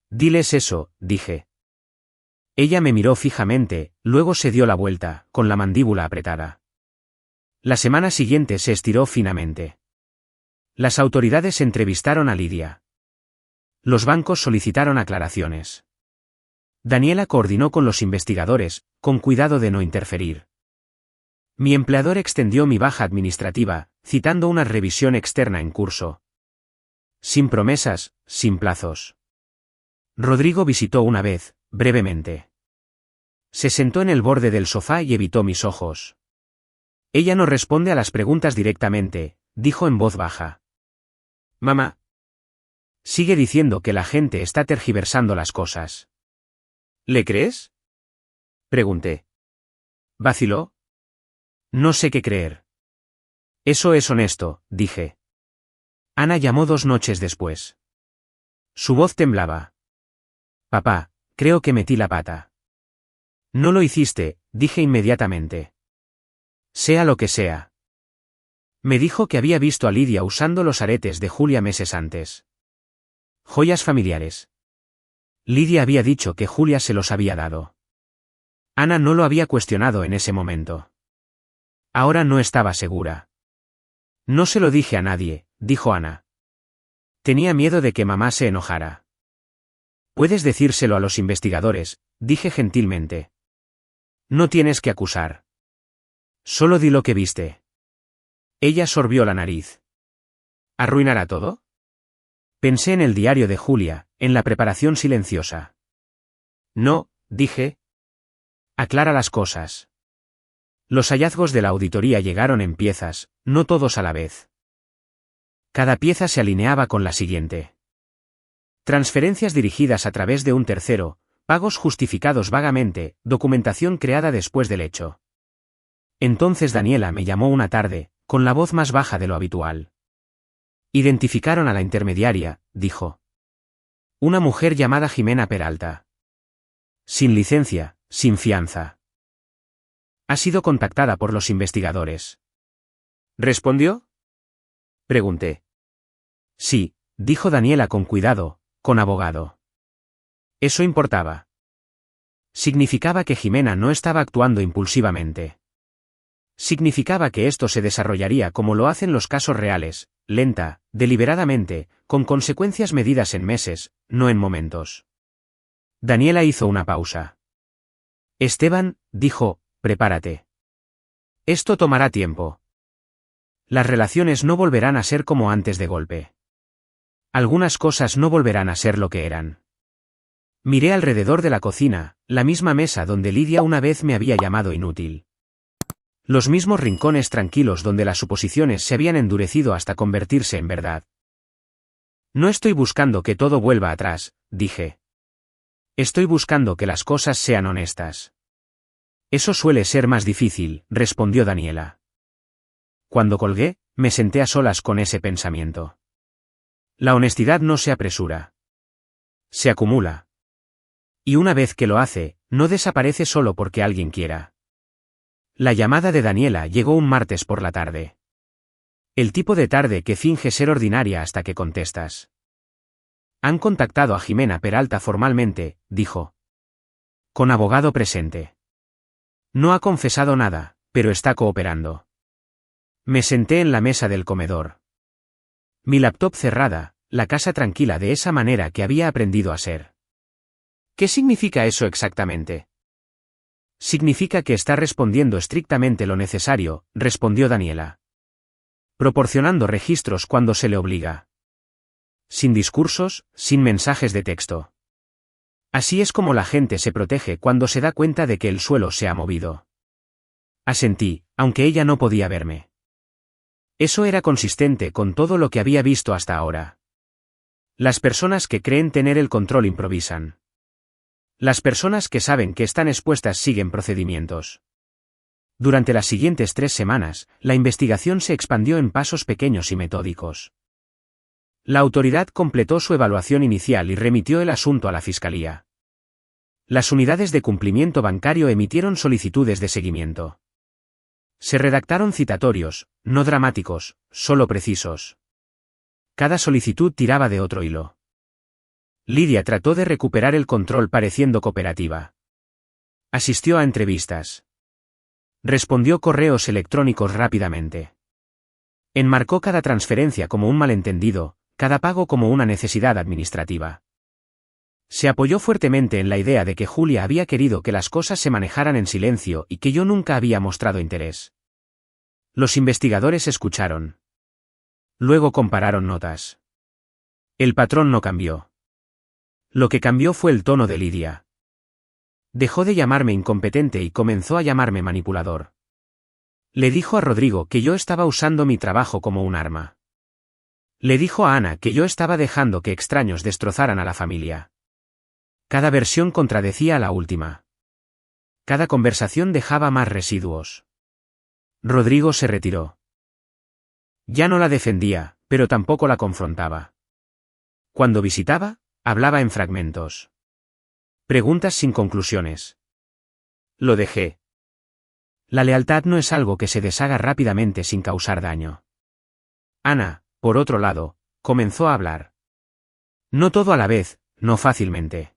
Diles eso, dije. Ella me miró fijamente, luego se dio la vuelta, con la mandíbula apretada. La semana siguiente se estiró finamente. Las autoridades entrevistaron a Lidia. Los bancos solicitaron aclaraciones. Daniela coordinó con los investigadores, con cuidado de no interferir. Mi empleador extendió mi baja administrativa, citando una revisión externa en curso. Sin promesas, sin plazos. Rodrigo visitó una vez, brevemente. Se sentó en el borde del sofá y evitó mis ojos. Ella no responde a las preguntas directamente, dijo en voz baja. Mamá. Sigue diciendo que la gente está tergiversando las cosas. ¿Le crees? Pregunté. ¿Vaciló? No sé qué creer. Eso es honesto, dije. Ana llamó 2 noches después. Su voz temblaba. Papá, creo que metí la pata. No lo hiciste, dije inmediatamente. Sea lo que sea. Me dijo que había visto a Lidia usando los aretes de Julia meses antes. Joyas familiares. Lidia había dicho que Julia se los había dado. Ana no lo había cuestionado en ese momento. Ahora no estaba segura. No se lo dije a nadie, dijo Ana. Tenía miedo de que mamá se enojara. Puedes decírselo a los investigadores, dije gentilmente. No tienes que acusar. Solo di lo que viste. Ella sorbió la nariz. ¿Arruinará todo? Pensé en el diario de Julia, en la preparación silenciosa. No, dije. Aclara las cosas. Los hallazgos de la auditoría llegaron en piezas, no todos a la vez. Cada pieza se alineaba con la siguiente. Transferencias dirigidas a través de un tercero, pagos justificados vagamente, documentación creada después del hecho. Entonces Daniela me llamó una tarde, con la voz más baja de lo habitual. Identificaron a la intermediaria, dijo. Una mujer llamada Jimena Peralta. Sin licencia, sin fianza. Ha sido contactada por los investigadores. ¿Respondió? Pregunté. Sí, dijo Daniela con cuidado, con abogado. Eso importaba. Significaba que Jimena no estaba actuando impulsivamente. Significaba que esto se desarrollaría como lo hacen los casos reales, lenta, deliberadamente, con consecuencias medidas en meses, no en momentos. Daniela hizo una pausa. Esteban, dijo, prepárate. Esto tomará tiempo. Las relaciones no volverán a ser como antes de golpe. Algunas cosas no volverán a ser lo que eran. Miré alrededor de la cocina, la misma mesa donde Lidia una vez me había llamado inútil. Los mismos rincones tranquilos donde las suposiciones se habían endurecido hasta convertirse en verdad. No estoy buscando que todo vuelva atrás, dije. Estoy buscando que las cosas sean honestas. Eso suele ser más difícil, respondió Daniela. Cuando colgué, me senté a solas con ese pensamiento. La honestidad no se apresura. Se acumula. Y una vez que lo hace, no desaparece solo porque alguien quiera. La llamada de Daniela llegó un martes por la tarde. El tipo de tarde que finge ser ordinaria hasta que contestas. Han contactado a Jimena Peralta formalmente, dijo. Con abogado presente. No ha confesado nada, pero está cooperando. Me senté en la mesa del comedor. Mi laptop cerrada, la casa tranquila de esa manera que había aprendido a ser. ¿Qué significa eso exactamente? Significa que está respondiendo estrictamente lo necesario, respondió Daniela. Proporcionando registros cuando se le obliga. Sin discursos, sin mensajes de texto. Así es como la gente se protege cuando se da cuenta de que el suelo se ha movido. Asentí, aunque ella no podía verme. Eso era consistente con todo lo que había visto hasta ahora. Las personas que creen tener el control improvisan. Las personas que saben que están expuestas siguen procedimientos. Durante las siguientes 3 semanas, la investigación se expandió en pasos pequeños y metódicos. La autoridad completó su evaluación inicial y remitió el asunto a la Fiscalía. Las unidades de cumplimiento bancario emitieron solicitudes de seguimiento. Se redactaron citatorios, no dramáticos, solo precisos. Cada solicitud tiraba de otro hilo. Lidia trató de recuperar el control pareciendo cooperativa. Asistió a entrevistas. Respondió correos electrónicos rápidamente. Enmarcó cada transferencia como un malentendido, cada pago como una necesidad administrativa. Se apoyó fuertemente en la idea de que Julia había querido que las cosas se manejaran en silencio y que yo nunca había mostrado interés. Los investigadores escucharon. Luego compararon notas. El patrón no cambió. Lo que cambió fue el tono de Lidia. Dejó de llamarme incompetente y comenzó a llamarme manipulador. Le dijo a Rodrigo que yo estaba usando mi trabajo como un arma. Le dijo a Ana que yo estaba dejando que extraños destrozaran a la familia. Cada versión contradecía a la última. Cada conversación dejaba más residuos. Rodrigo se retiró. Ya no la defendía, pero tampoco la confrontaba. Cuando visitaba, hablaba en fragmentos. Preguntas sin conclusiones. Lo dejé. La lealtad no es algo que se deshaga rápidamente sin causar daño. Ana, por otro lado, comenzó a hablar. No todo a la vez, no fácilmente.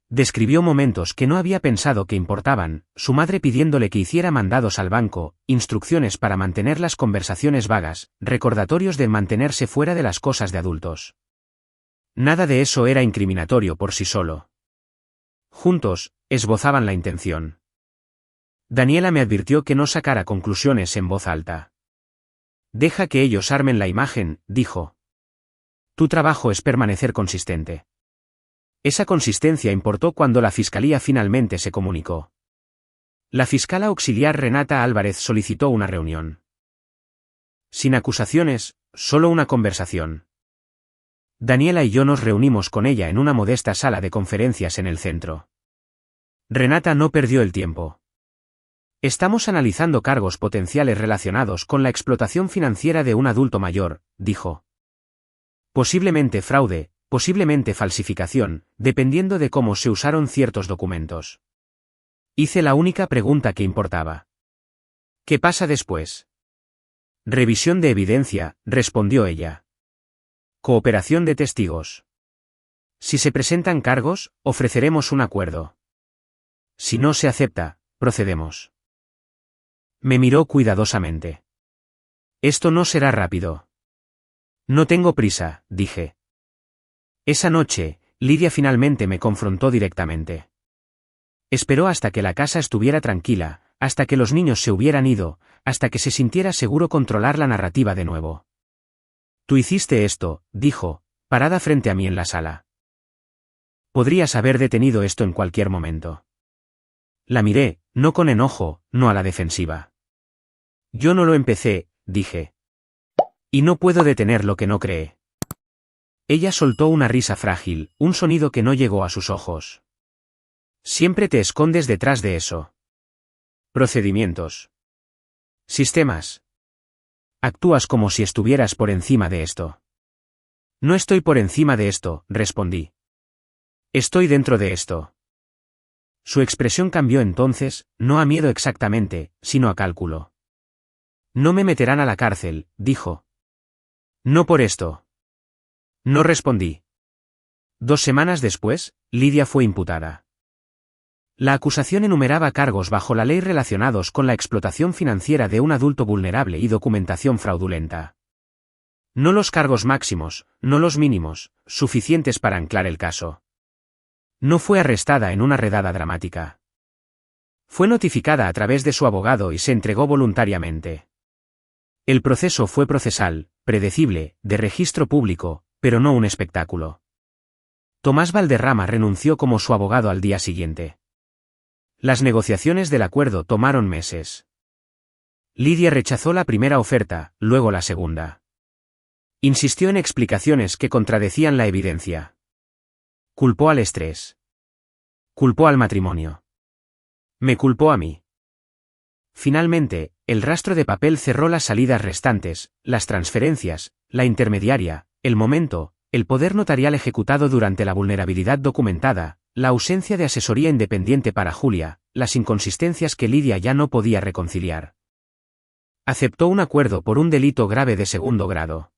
Describió momentos que no había pensado que importaban, su madre pidiéndole que hiciera mandados al banco, instrucciones para mantener las conversaciones vagas, recordatorios de mantenerse fuera de las cosas de adultos. Nada de eso era incriminatorio por sí solo. Juntos, esbozaban la intención. Daniela me advirtió que no sacara conclusiones en voz alta. Deja que ellos armen la imagen, dijo. Tu trabajo es permanecer consistente. Esa consistencia importó cuando la Fiscalía finalmente se comunicó. La fiscal auxiliar Renata Álvarez solicitó una reunión. Sin acusaciones, solo una conversación. Daniela y yo nos reunimos con ella en una modesta sala de conferencias en el centro. Renata no perdió el tiempo. Estamos analizando cargos potenciales relacionados con la explotación financiera de un adulto mayor, dijo. Posiblemente fraude, posiblemente falsificación, dependiendo de cómo se usaron ciertos documentos. Hice la única pregunta que importaba. ¿Qué pasa después? Revisión de evidencia, respondió ella. Cooperación de testigos. Si se presentan cargos, ofreceremos un acuerdo. Si no se acepta, procedemos. Me miró cuidadosamente. Esto no será rápido. No tengo prisa, dije. Esa noche, Lidia finalmente me confrontó directamente. Esperó hasta que la casa estuviera tranquila, hasta que los niños se hubieran ido, hasta que se sintiera seguro controlar la narrativa de nuevo. Tú hiciste esto, dijo, parada frente a mí en la sala. Podrías haber detenido esto en cualquier momento. La miré, no con enojo, no a la defensiva. Yo no lo empecé, dije. Y no puedo detener lo que no cree. Ella soltó una risa frágil, un sonido que no llegó a sus ojos. Siempre te escondes detrás de eso. Procedimientos. Sistemas. Actúas como si estuvieras por encima de esto. No estoy por encima de esto, respondí. Estoy dentro de esto. Su expresión cambió entonces, no a miedo exactamente, sino a cálculo. No me meterán a la cárcel, dijo. No por esto. No respondí. 2 semanas después, Lidia fue imputada. La acusación enumeraba cargos bajo la ley relacionados con la explotación financiera de un adulto vulnerable y documentación fraudulenta. No los cargos máximos, no los mínimos, suficientes para anclar el caso. No fue arrestada en una redada dramática. Fue notificada a través de su abogado y se entregó voluntariamente. El proceso fue procesal, predecible, de registro público, pero no un espectáculo. Tomás Valderrama renunció como su abogado al día siguiente. Las negociaciones del acuerdo tomaron meses. Lidia rechazó la primera oferta, luego la segunda. Insistió en explicaciones que contradecían la evidencia. Culpó al estrés. Culpó al matrimonio. Me culpó a mí. Finalmente, el rastro de papel cerró las salidas restantes, las transferencias, la intermediaria, el momento, el poder notarial ejecutado durante la vulnerabilidad documentada, la ausencia de asesoría independiente para Julia, las inconsistencias que Lidia ya no podía reconciliar. Aceptó un acuerdo por un delito grave de segundo grado.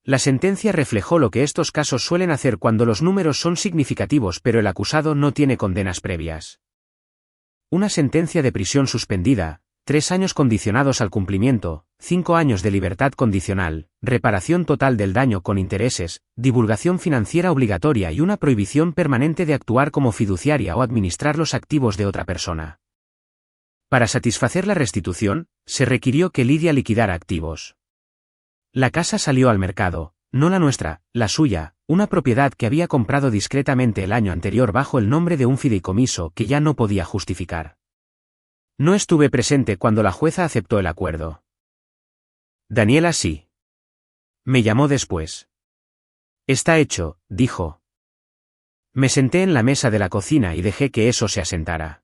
La sentencia reflejó lo que estos casos suelen hacer cuando los números son significativos pero el acusado no tiene condenas previas. Una sentencia de prisión suspendida, 3 años condicionados al cumplimiento, 5 años de libertad condicional, reparación total del daño con intereses, divulgación financiera obligatoria y una prohibición permanente de actuar como fiduciaria o administrar los activos de otra persona. Para satisfacer la restitución, se requirió que Lidia liquidara activos. La casa salió al mercado, no la nuestra, la suya, una propiedad que había comprado discretamente el año anterior bajo el nombre de un fideicomiso que ya no podía justificar. No estuve presente cuando la jueza aceptó el acuerdo. Daniela sí. Me llamó después. Está hecho, dijo. Me senté en la mesa de la cocina y dejé que eso se asentara.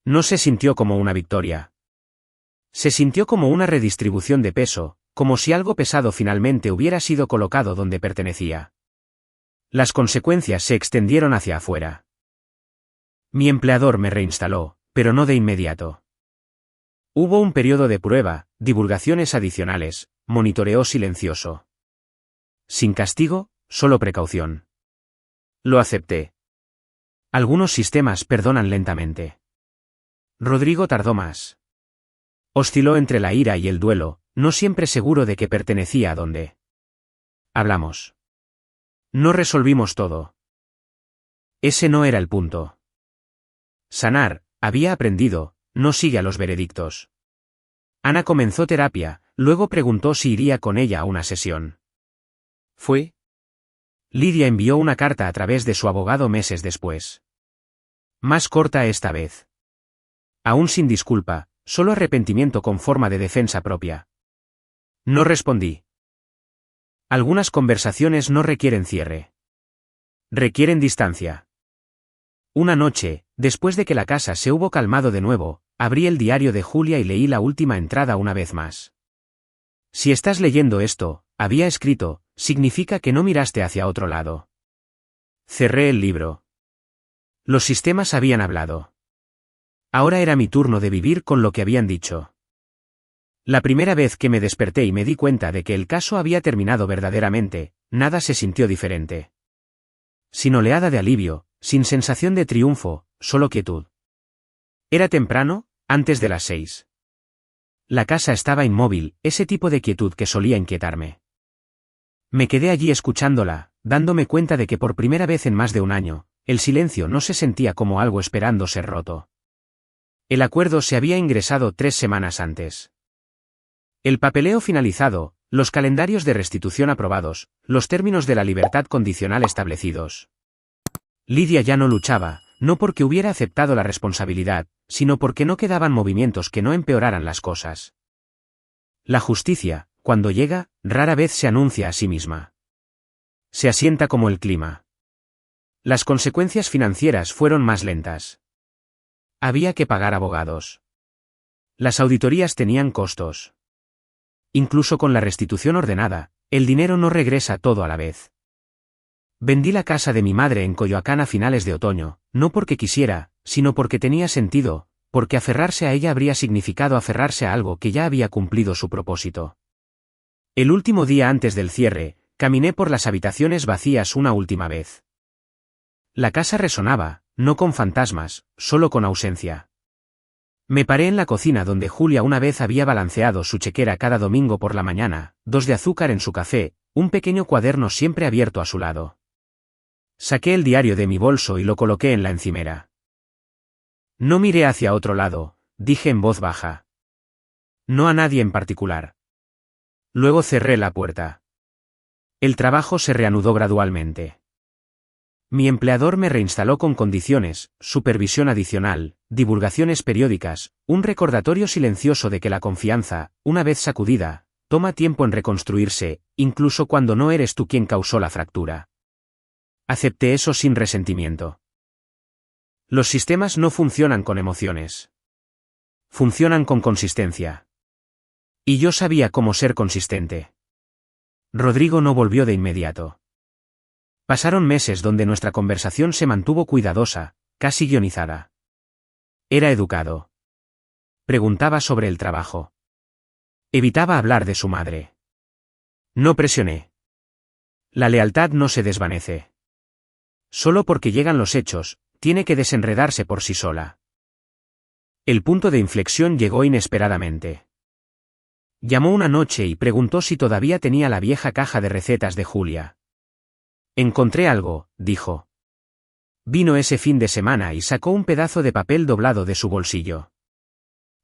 No se sintió como una victoria. Se sintió como una redistribución de peso, como si algo pesado finalmente hubiera sido colocado donde pertenecía. Las consecuencias se extendieron hacia afuera. Mi empleador me reinstaló, pero no de inmediato. Hubo un periodo de prueba, divulgaciones adicionales, monitoreo silencioso. Sin castigo, solo precaución. Lo acepté. Algunos sistemas perdonan lentamente. Rodrigo tardó más. Osciló entre la ira y el duelo, no siempre seguro de que pertenecía a dónde. Hablamos. No resolvimos todo. Ese no era el punto. Sanar, había aprendido, no sigue a los veredictos. Ana comenzó terapia, luego preguntó si iría con ella a una sesión. ¿Fue? Lidia envió una carta a través de su abogado meses después. Más corta esta vez. Aún sin disculpa, solo arrepentimiento con forma de defensa propia. No respondí. Algunas conversaciones no requieren cierre. Requieren distancia. Una noche, después de que la casa se hubo calmado de nuevo, abrí el diario de Julia y leí la última entrada una vez más. Si estás leyendo esto, había escrito, significa que no miraste hacia otro lado. Cerré el libro. Los sistemas habían hablado. Ahora era mi turno de vivir con lo que habían dicho. La primera vez que me desperté y me di cuenta de que el caso había terminado verdaderamente, nada se sintió diferente. Sin oleada de alivio, sin sensación de triunfo, solo quietud. Era temprano, antes de las 6. La casa estaba inmóvil, ese tipo de quietud que solía inquietarme. Me quedé allí escuchándola, dándome cuenta de que por primera vez en más de un año, el silencio no se sentía como algo esperando ser roto. El acuerdo se había ingresado 3 semanas antes. El papeleo finalizado, los calendarios de restitución aprobados, los términos de la libertad condicional establecidos. Lidia ya no luchaba, no porque hubiera aceptado la responsabilidad, sino porque no quedaban movimientos que no empeoraran las cosas. La justicia, cuando llega, rara vez se anuncia a sí misma. Se asienta como el clima. Las consecuencias financieras fueron más lentas. Había que pagar abogados. Las auditorías tenían costos. Incluso con la restitución ordenada, el dinero no regresa todo a la vez. Vendí la casa de mi madre en Coyoacán a finales de otoño, no porque quisiera, sino porque tenía sentido, porque aferrarse a ella habría significado aferrarse a algo que ya había cumplido su propósito. El último día antes del cierre, caminé por las habitaciones vacías una última vez. La casa resonaba, no con fantasmas, solo con ausencia. Me paré en la cocina donde Julia una vez había balanceado su chequera cada domingo por la mañana, 2 de azúcar en su café, un pequeño cuaderno siempre abierto a su lado. Saqué el diario de mi bolso y lo coloqué en la encimera. No miré hacia otro lado, dije en voz baja. No a nadie en particular. Luego cerré la puerta. El trabajo se reanudó gradualmente. Mi empleador me reinstaló con condiciones, supervisión adicional, divulgaciones periódicas, un recordatorio silencioso de que la confianza, una vez sacudida, toma tiempo en reconstruirse, incluso cuando no eres tú quien causó la fractura. Acepté eso sin resentimiento. Los sistemas no funcionan con emociones. Funcionan con consistencia. Y yo sabía cómo ser consistente. Rodrigo no volvió de inmediato. Pasaron meses donde nuestra conversación se mantuvo cuidadosa, casi guionizada. Era educado. Preguntaba sobre el trabajo. Evitaba hablar de su madre. No presioné. La lealtad no se desvanece. Solo porque llegan los hechos, tiene que desenredarse por sí sola. El punto de inflexión llegó inesperadamente. Llamó una noche y preguntó si todavía tenía la vieja caja de recetas de Julia. Encontré algo, dijo. Vino ese fin de semana y sacó un pedazo de papel doblado de su bolsillo.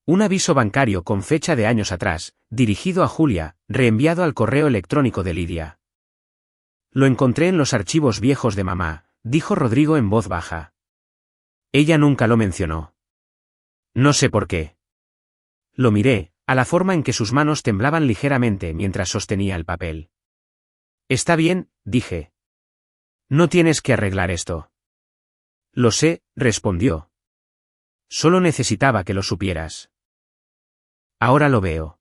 Un aviso bancario con fecha de años atrás, dirigido a Julia, reenviado al correo electrónico de Lidia. Lo encontré en los archivos viejos de mamá, dijo Rodrigo en voz baja. Ella nunca lo mencionó. No sé por qué. Lo miré, a la forma en que sus manos temblaban ligeramente mientras sostenía el papel. Está bien, dije. No tienes que arreglar esto. Lo sé, respondió. Solo necesitaba que lo supieras. Ahora lo veo.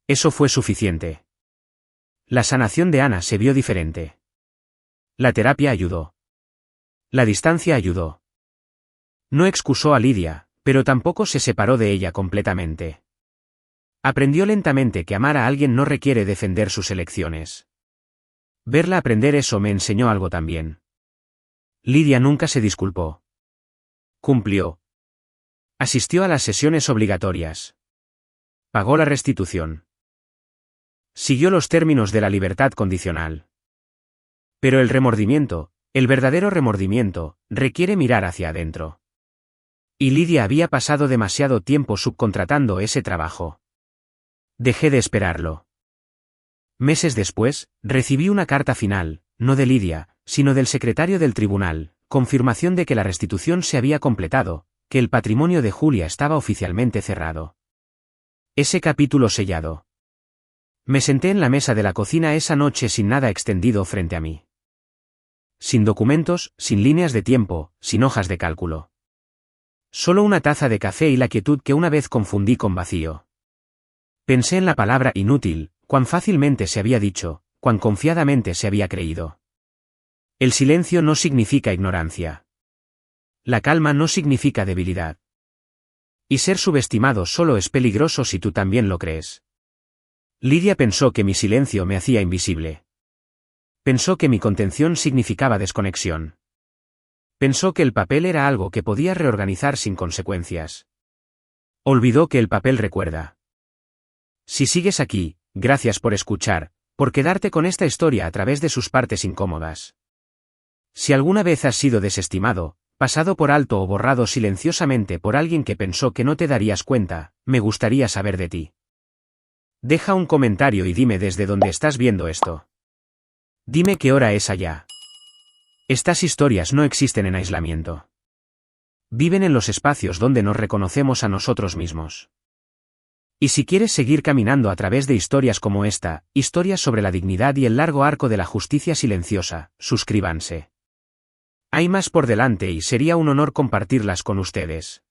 Eso fue suficiente. La sanación de Ana se vio diferente. La terapia ayudó. La distancia ayudó. No excusó a Lidia, pero tampoco se separó de ella completamente. Aprendió lentamente que amar a alguien no requiere defender sus elecciones. Verla aprender eso me enseñó algo también. Lidia nunca se disculpó. Cumplió. Asistió a las sesiones obligatorias. Pagó la restitución. Siguió los términos de la libertad condicional. Pero el remordimiento, el verdadero remordimiento, requiere mirar hacia adentro. Y Lidia había pasado demasiado tiempo subcontratando ese trabajo. Dejé de esperarlo. Meses después, recibí una carta final, no de Lidia, sino del secretario del tribunal, confirmación de que la restitución se había completado, que el patrimonio de Julia estaba oficialmente cerrado. Ese capítulo sellado. Me senté en la mesa de la cocina esa noche sin nada extendido frente a mí. Sin documentos, sin líneas de tiempo, sin hojas de cálculo. Solo una taza de café y la quietud que una vez confundí con vacío. Pensé en la palabra inútil, cuán fácilmente se había dicho, cuán confiadamente se había creído. El silencio no significa ignorancia. La calma no significa debilidad. Y ser subestimado solo es peligroso si tú también lo crees. Lidia pensó que mi silencio me hacía invisible. Pensó que mi contención significaba desconexión. Pensó que el papel era algo que podía reorganizar sin consecuencias. Olvidó que el papel recuerda. Si sigues aquí, gracias por escuchar, por quedarte con esta historia a través de sus partes incómodas. Si alguna vez has sido desestimado, pasado por alto o borrado silenciosamente por alguien que pensó que no te darías cuenta, me gustaría saber de ti. Deja un comentario y dime desde dónde estás viendo esto. Dime qué hora es allá. Estas historias no existen en aislamiento. Viven en los espacios donde nos reconocemos a nosotros mismos. Y si quieres seguir caminando a través de historias como esta, historias sobre la dignidad y el largo arco de la justicia silenciosa, suscríbanse. Hay más por delante y sería un honor compartirlas con ustedes.